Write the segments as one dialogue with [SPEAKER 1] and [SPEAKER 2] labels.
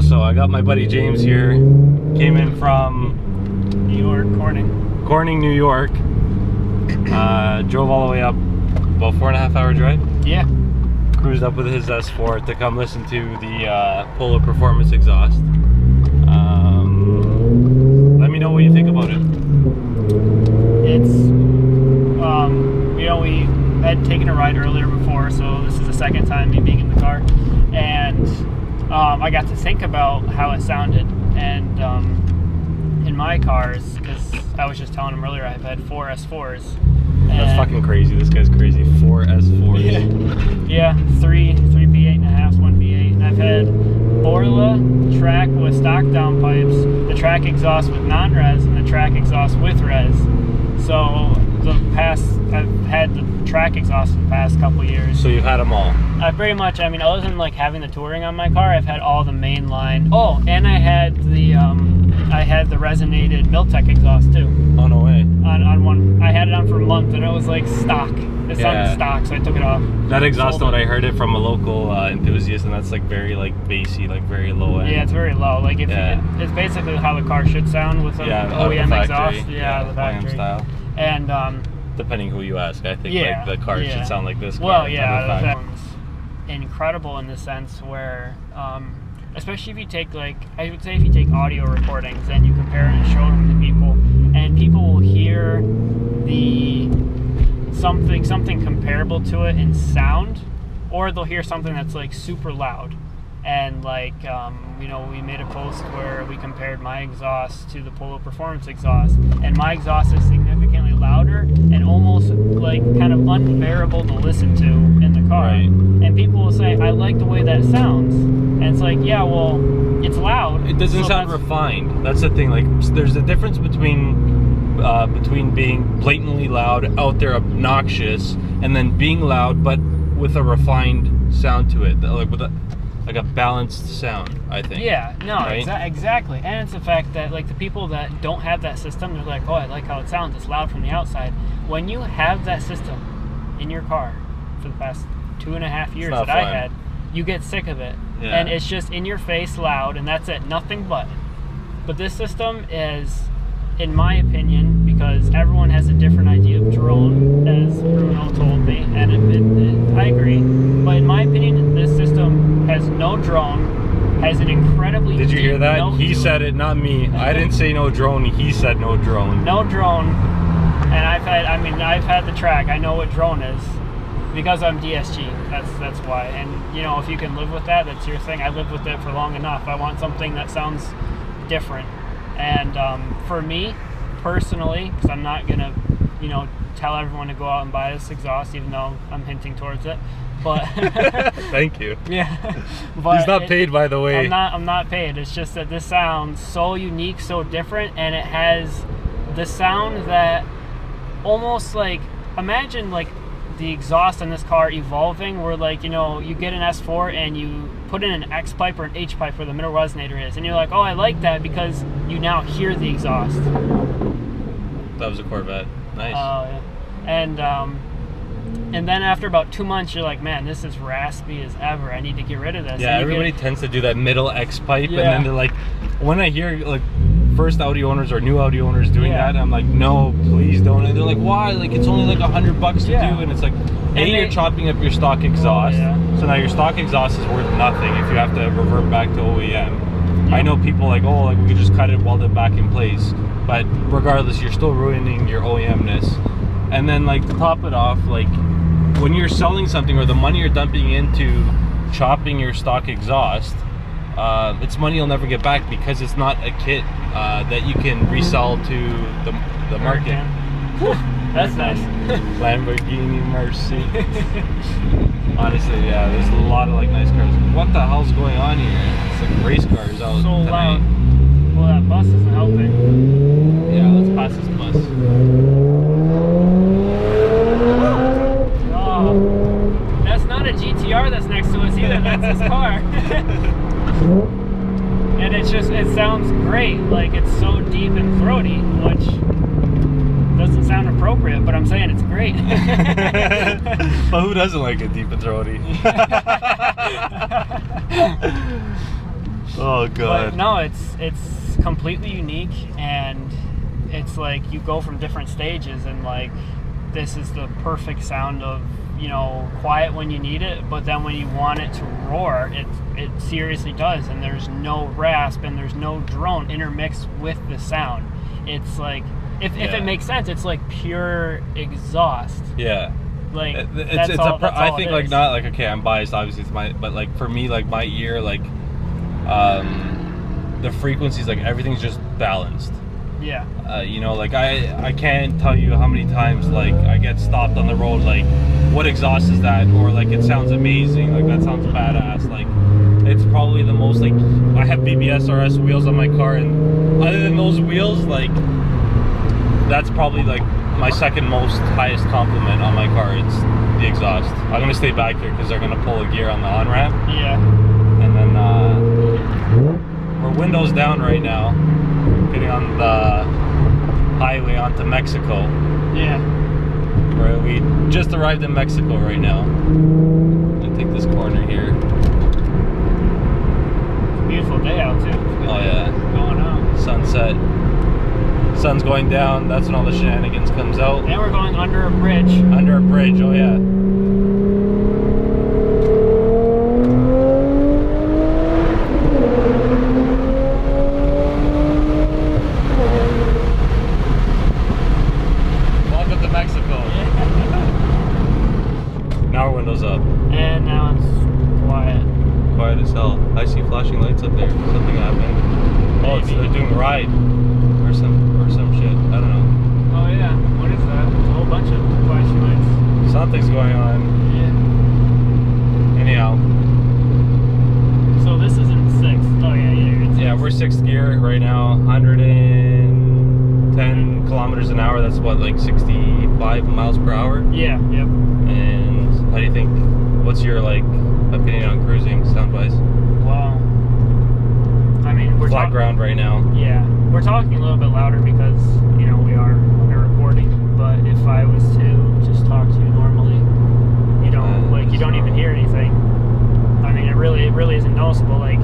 [SPEAKER 1] now. So I got my buddy James here. Came in from
[SPEAKER 2] New York,
[SPEAKER 1] Corning, New York. Drove all the way up, about 4.5 hour drive.
[SPEAKER 2] Yeah.
[SPEAKER 1] Cruised up with his S4 to come listen to the Polo Performance exhaust. Let me know what you think about it.
[SPEAKER 2] It's, you know, we had taken a ride earlier before, so this is the second time me being in the car, and I got to think about how it sounded, and in my cars, because I was just telling him earlier, I've had 4 S4s.
[SPEAKER 1] That's fucking crazy. This guy's crazy. 4 S4s.
[SPEAKER 2] Yeah, 3 B8.5s, 1 B8, and I've had Borla track with stock downpipes, the track exhaust with non-res, and the track exhaust with res. So I've had the track exhaust for the past couple years.
[SPEAKER 1] So you've had them all?
[SPEAKER 2] I pretty much, I mean, other than like having the touring on my car, I've had all the main line. Oh, and I had the resonated Miltech exhaust too.
[SPEAKER 1] Oh, no way.
[SPEAKER 2] On one, I had it on for a month and it was like stock. It sounded stock, so I took it off.
[SPEAKER 1] That exhaust note, I heard it from a local enthusiast, and that's like very like bassy, like very low end.
[SPEAKER 2] Yeah, it's very low. Like if it's basically how the car should sound with an OEM exhaust. Yeah, the factory
[SPEAKER 1] OEM style.
[SPEAKER 2] And
[SPEAKER 1] depending who you ask, I think like the car should sound like this car.
[SPEAKER 2] Well, yeah, that sounds incredible in the sense where, especially if you take like, I would say if you take audio recordings and you compare it and show them to people, and people will hear the something comparable to it in sound, or they'll hear something that's like super loud. And like, you know, we made a post where we compared my exhaust to the Polo Performance exhaust, and my exhaust is significantly louder and almost like kind of unbearable to listen to in the car.
[SPEAKER 1] Right.
[SPEAKER 2] And people will say, I like the way that sounds. And it's like, yeah, well, it's loud.
[SPEAKER 1] It doesn't sound refined. That's the thing. Like, there's a difference between being blatantly loud, out there, obnoxious, and then being loud but with a refined sound to it, like with a balanced sound, I think.
[SPEAKER 2] Yeah, no,
[SPEAKER 1] right?
[SPEAKER 2] Exactly. And it's the fact that like the people that don't have that system, they're like, oh, I like how it sounds, it's loud from the outside. When you have that system in your car for the past 2.5 years that I had, you get sick of it.
[SPEAKER 1] Yeah.
[SPEAKER 2] And it's just in your face loud, and that's it, nothing but. But this system is, in my opinion, because everyone has a different idea of drone, as Bruno told me, and I agree, but in my opinion, this system has no drone, has an incredibly
[SPEAKER 1] Did you hear that? He said it, not me. I didn't say no drone, he said no drone.
[SPEAKER 2] No drone, and I've had the track, I know what drone is, because I'm DSG, that's why, and you know, if you can live with that, that's your thing. I lived with it for long enough. I want something that sounds different. And for me, personally, because I'm not going to, you know, tell everyone to go out and buy this exhaust, even though I'm hinting towards it. But
[SPEAKER 1] thank you.
[SPEAKER 2] Yeah. But
[SPEAKER 1] he's not paid, by the way.
[SPEAKER 2] I'm not paid. It's just that this sounds so unique, so different, and it has the sound that almost like, imagine like the exhaust in this car evolving where, like, you know, you get an S4 and you put in an X pipe or an H pipe where the middle resonator is, and you're like, oh, I like that because you now hear the exhaust.
[SPEAKER 1] That was a Corvette. Nice.
[SPEAKER 2] Oh, yeah. And then after about 2 months, you're like, man, this is raspy as ever. I need to get rid of this.
[SPEAKER 1] Yeah, everybody tends to do that middle X pipe, and then they're like, when I hear like first Audi owners or new Audi owners doing that, I'm like, no, please don't. And they're like, why? Like, it's only like $100 to do, and it's like, you're chopping up your stock exhaust. So now your stock exhaust is worth nothing if you have to revert back to OEM. I know people like, oh, like we could just cut it, weld it back in place, but regardless, you're still ruining your OEM-ness. And then, like, to top it off, like, when you're selling something, or the money you're dumping into chopping your stock exhaust, it's money you'll never get back, because it's not a kit that you can resell to the market.
[SPEAKER 2] That's nice.
[SPEAKER 1] Lamborghini Mercy. Honestly, yeah, there's a lot of like nice cars. What the hell's going on here? It's like race cars out
[SPEAKER 2] so
[SPEAKER 1] tonight.
[SPEAKER 2] Loud. Well, that bus isn't helping.
[SPEAKER 1] Yeah, let's pass this bus.
[SPEAKER 2] Oh, that's not a GTR that's next to us either. That's this car. And it's just, it sounds great. Like, it's so deep and throaty, which doesn't sound appropriate, but I'm saying it's great.
[SPEAKER 1] Well, who doesn't like it deep and throaty? Oh god.
[SPEAKER 2] But no, it's completely unique, and it's like you go from different stages, and like this is the perfect sound of, you know, quiet when you need it, but then when you want it to roar, it seriously does, and there's no rasp and there's no drone intermixed with the sound. It's like, if it makes sense, it's like pure exhaust.
[SPEAKER 1] Yeah.
[SPEAKER 2] Like
[SPEAKER 1] I think like not like, okay, I'm biased obviously, it's but like for me, like my ear, like the frequencies, like everything's just balanced.
[SPEAKER 2] Yeah.
[SPEAKER 1] You know, like I can't tell you how many times like I get stopped on the road, like, what exhaust is that? Or like, it sounds amazing, like that sounds badass. Like, it's probably the most, like, I have BBS RS wheels on my car, and other than those wheels, like, that's probably like my second most highest compliment on my car. It's the exhaust. I'm gonna stay back here because they're gonna pull a gear on the on-ramp.
[SPEAKER 2] Yeah.
[SPEAKER 1] And then we're windows down right now, getting on the highway onto Mexico.
[SPEAKER 2] Yeah.
[SPEAKER 1] Where we just arrived in Mexico right now. I'm gonna take this corner here.
[SPEAKER 2] It's a beautiful day out too.
[SPEAKER 1] Oh yeah.
[SPEAKER 2] Going out.
[SPEAKER 1] Sunset. Sun's going down. That's when all the shenanigans comes out.
[SPEAKER 2] And we're going under a bridge.
[SPEAKER 1] Under a bridge. Oh yeah. Welcome to Mexico. Now our windows up.
[SPEAKER 2] And now it's quiet.
[SPEAKER 1] Quiet as hell. I see flashing lights up there. Something happened. Oh, they're doing a ride or some shit. I don't know.
[SPEAKER 2] Oh yeah. What is that? It's a whole bunch of flashing lights.
[SPEAKER 1] Something's going on.
[SPEAKER 2] Yeah.
[SPEAKER 1] Anyhow.
[SPEAKER 2] So this isn't sixth. Oh yeah.
[SPEAKER 1] Yeah, we're sixth gear right now. 110 kilometers an hour. That's what, like 65 miles per hour.
[SPEAKER 2] Yeah. Yep.
[SPEAKER 1] And how do you think? What's your like opinion on cruising sound wise?
[SPEAKER 2] Well, I mean, we're
[SPEAKER 1] flat ground right now.
[SPEAKER 2] Yeah, we're talking a little bit louder because, you know, we are under recording. But if I was to just talk to you normally, you don't you don't even hear anything. I mean, it really isn't noticeable. Like,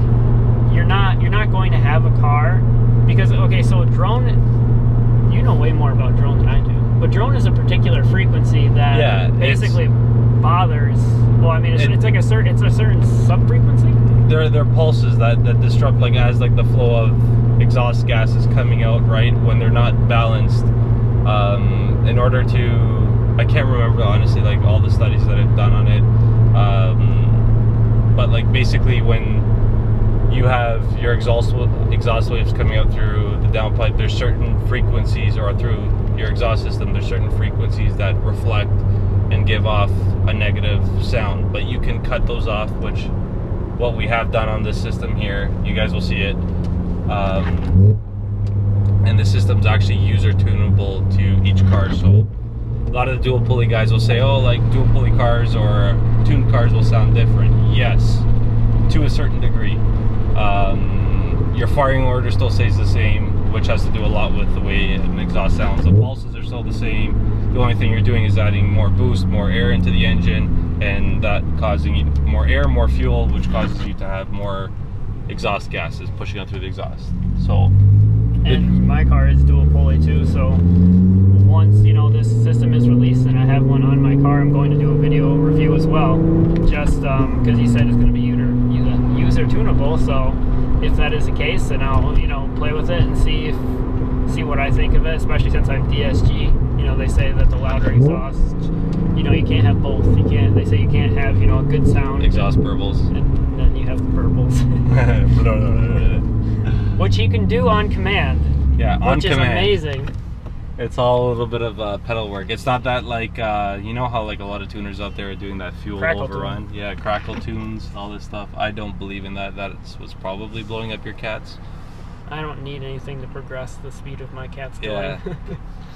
[SPEAKER 2] you're not going to have a car because, okay, so drone, you know way more about drone than I do. But drone is a particular frequency that basically bothers. Well, I mean, it's like a certain sub frequency.
[SPEAKER 1] They're pulses that disrupt, like, as like the flow of exhaust gases coming out, right, when they're not balanced. In order to, I can't remember honestly, like all the studies that I've done on it, but like basically when you have your exhaust waves coming out through the downpipe, there's certain frequencies, or through your exhaust system, there's certain frequencies that reflect and give off a negative sound, but you can cut those off, which what we have done on this system here, you guys will see it, and the system's actually user tunable to each car. So a lot of the dual pulley guys will say, oh, like dual pulley cars or tuned cars will sound different. Yes, to a certain degree. Your firing order still stays the same, which has to do a lot with the way an exhaust sounds. The pulses are still the same. The only thing you're doing is adding more boost, more air into the engine, and that causing more air, more fuel, which causes you to have more exhaust gases pushing out through the exhaust. So,
[SPEAKER 2] and my car is dual pulley too, so once, you know, this system is released and I have one on my car, I'm going to do a video review as well, just because he said it's going to be user tunable. So if that is the case, then I'll, you know, play with it and see what I think of it, especially since I'm DSG. You know, they say that the louder exhaust, you know, you can't have both. They say you can't have, you know, a good sound
[SPEAKER 1] exhaust burbles,
[SPEAKER 2] and then you have the burbles. Which he can do on command.
[SPEAKER 1] Yeah, on
[SPEAKER 2] which
[SPEAKER 1] command.
[SPEAKER 2] Is amazing.
[SPEAKER 1] It's all a little bit of pedal work. It's not that like, you know how like a lot of tuners out there are doing that fuel
[SPEAKER 2] crackle
[SPEAKER 1] overrun?
[SPEAKER 2] tune.
[SPEAKER 1] Yeah, crackle tunes, all this stuff. I don't believe in that. That's what's probably blowing up your cats.
[SPEAKER 2] I don't need anything to progress the speed of my cat's going.
[SPEAKER 1] Yeah.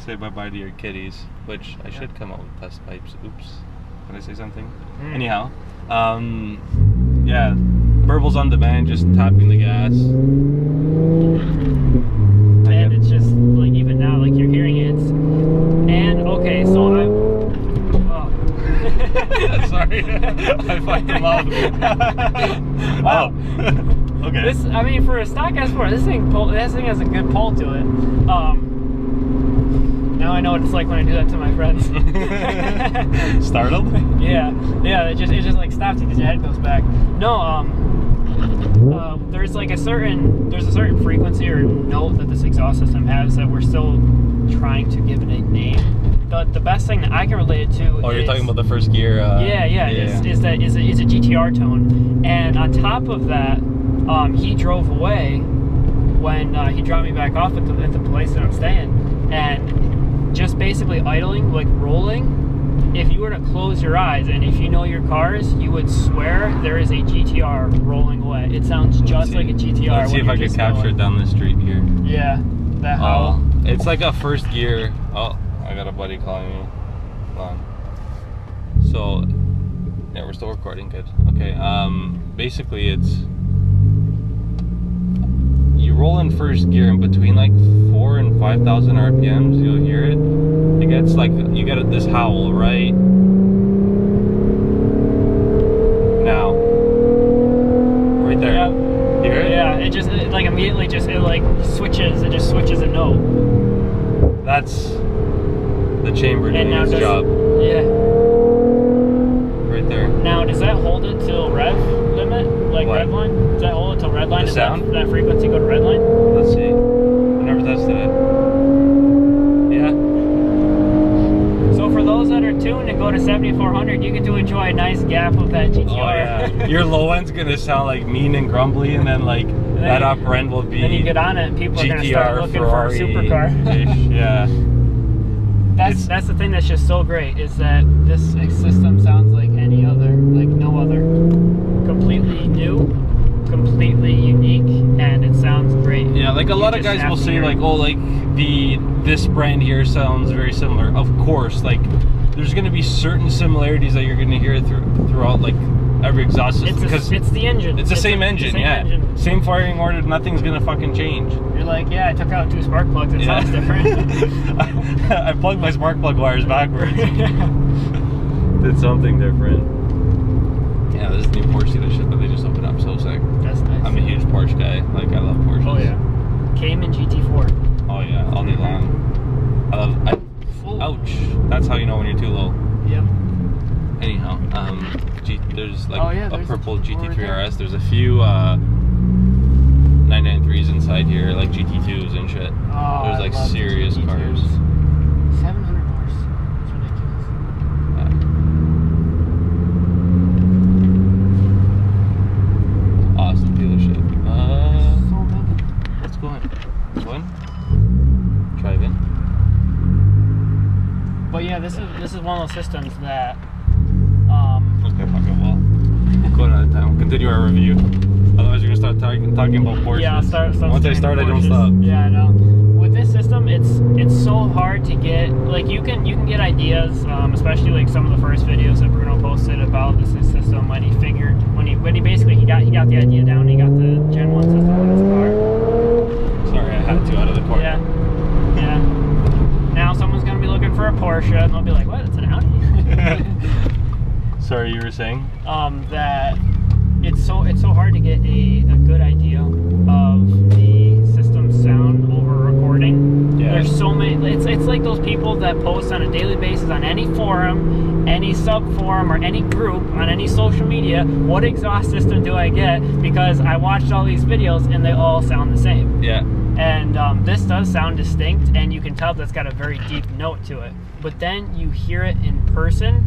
[SPEAKER 1] Say bye-bye to your kitties, which I should come out with test pipes. Oops. Did I say something? Anyhow, yeah, burbles on demand, just tapping the gas.
[SPEAKER 2] And it's just like, even now, like you're hearing it. And okay, so
[SPEAKER 1] sorry, I fucked him up.
[SPEAKER 2] Wow.
[SPEAKER 1] Okay.
[SPEAKER 2] This, I mean, for a stock S4, this thing has a good pull to it. Now I know what it's like when I do that to my friends.
[SPEAKER 1] Startled?
[SPEAKER 2] Yeah. It just like stops you because your head goes back. No, there's like a certain frequency or note that this exhaust system has that we're still trying to give it a name. The best thing that I can relate it to.
[SPEAKER 1] Oh, you're talking about the first gear.
[SPEAKER 2] Is a GTR tone, and on top of that, he drove away when he dropped me back off at the place that I'm staying, and just basically idling, like rolling. If you were to close your eyes, and if you know your cars, you would swear there is a GTR rolling away. It sounds just like a GTR.
[SPEAKER 1] Let's see if I can capture it down the street here.
[SPEAKER 2] Yeah, that hollow.
[SPEAKER 1] It's like a first gear. Oh, I got a buddy calling me. Hold on. So, yeah, we're still recording. Good. Okay. Basically, it's you roll in first gear, and between like 4,000 and 5,000 RPMs, you'll hear it. It gets like you get this howl right now, right there.
[SPEAKER 2] Yep.
[SPEAKER 1] You hear it?
[SPEAKER 2] Yeah, it just like immediately just switches. It just switches a note.
[SPEAKER 1] That's the chamber doing its job.
[SPEAKER 2] Yeah.
[SPEAKER 1] Right there.
[SPEAKER 2] Now, does that hold it till rev limit, like
[SPEAKER 1] what?
[SPEAKER 2] red line? Does that hold it till red line?
[SPEAKER 1] The sound?
[SPEAKER 2] That frequency go to red line?
[SPEAKER 1] Let's see. I never tested it. Yeah.
[SPEAKER 2] So for those that are tuned and go to 7400, you get to enjoy a nice gap of that GTR.
[SPEAKER 1] Oh yeah. Your low end's gonna sound like mean and grumbly, and then like that upper end will be.
[SPEAKER 2] Then you get on it, and people are gonna start
[SPEAKER 1] GTR,
[SPEAKER 2] looking
[SPEAKER 1] Ferrari
[SPEAKER 2] for a supercar.
[SPEAKER 1] Yeah.
[SPEAKER 2] That's the thing that's just so great, is that this system sounds like any other, like no other. Completely new, completely unique, and it sounds great.
[SPEAKER 1] Yeah, like a lot of guys will say like, oh, like this brand here sounds very similar. Of course, like there's going to be certain similarities that you're going to hear throughout like every exhaust system, because
[SPEAKER 2] it's the engine.
[SPEAKER 1] It's the same engine,
[SPEAKER 2] engine.
[SPEAKER 1] Same firing order. Nothing's going to fucking change.
[SPEAKER 2] You're like, yeah, I took out 2 spark plugs. It sounds different.
[SPEAKER 1] I plugged my spark plug wires backwards. Did something different. Yeah, this is the new Porsche dealership that they just opened up. So sick.
[SPEAKER 2] That's nice.
[SPEAKER 1] I'm a huge Porsche guy. Like I love Porsches.
[SPEAKER 2] Oh yeah. Cayman GT4.
[SPEAKER 1] Oh yeah, all day long. Ouch. That's how you know when you're too low.
[SPEAKER 2] Yep.
[SPEAKER 1] Anyhow, there's like a purple GT3
[SPEAKER 2] right
[SPEAKER 1] RS. There's a few 993s inside here, like GT2s and shit.
[SPEAKER 2] Oh,
[SPEAKER 1] there's like serious cars.
[SPEAKER 2] $700. It's ridiculous.
[SPEAKER 1] Awesome dealership.
[SPEAKER 2] So big.
[SPEAKER 1] Let's go in. Go in. Drive in.
[SPEAKER 2] But yeah, this is one of those systems that
[SPEAKER 1] Okay, fuck it. Well, go another time. We'll continue our review. Otherwise, we're gonna start talking about Porsches.
[SPEAKER 2] Yeah, I'll start
[SPEAKER 1] Once I start, I don't
[SPEAKER 2] Porsches.
[SPEAKER 1] stop.
[SPEAKER 2] Yeah, I know. With this system, it's so hard to get. Like you can get ideas, especially like some of the first videos that Bruno posted about this system when he basically got the idea down. He got the Gen 1 system on his car.
[SPEAKER 1] Sorry, I had to out of the corner.
[SPEAKER 2] Yeah. Now someone's gonna be looking for a Porsche, and they'll be like, "What? It's an Audi."
[SPEAKER 1] Sorry, you were saying?
[SPEAKER 2] That it's so hard to get a good idea of the system sound over recording. Yeah. There's so many. It's like those people that post on a daily basis on any forum, any sub forum, or any group on any social media. What exhaust system do I get? Because I watched all these videos and they all sound the same.
[SPEAKER 1] Yeah.
[SPEAKER 2] And this does sound distinct, and you can tell that's got a very deep note to it. But then you hear it in person,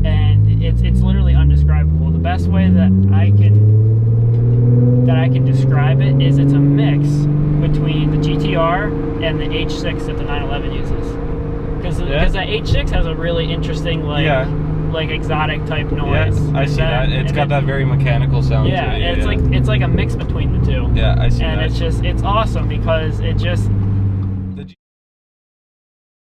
[SPEAKER 2] and it's literally undescribable. The best way that I can describe it is it's a mix between the GTR and the H6 that the 911 uses. Because the H6 has a really interesting like exotic type noise.
[SPEAKER 1] Yeah, I see that. It's got that very mechanical sound to it.
[SPEAKER 2] It's like a mix between the two.
[SPEAKER 1] Yeah, I see that.
[SPEAKER 2] And it's awesome because it just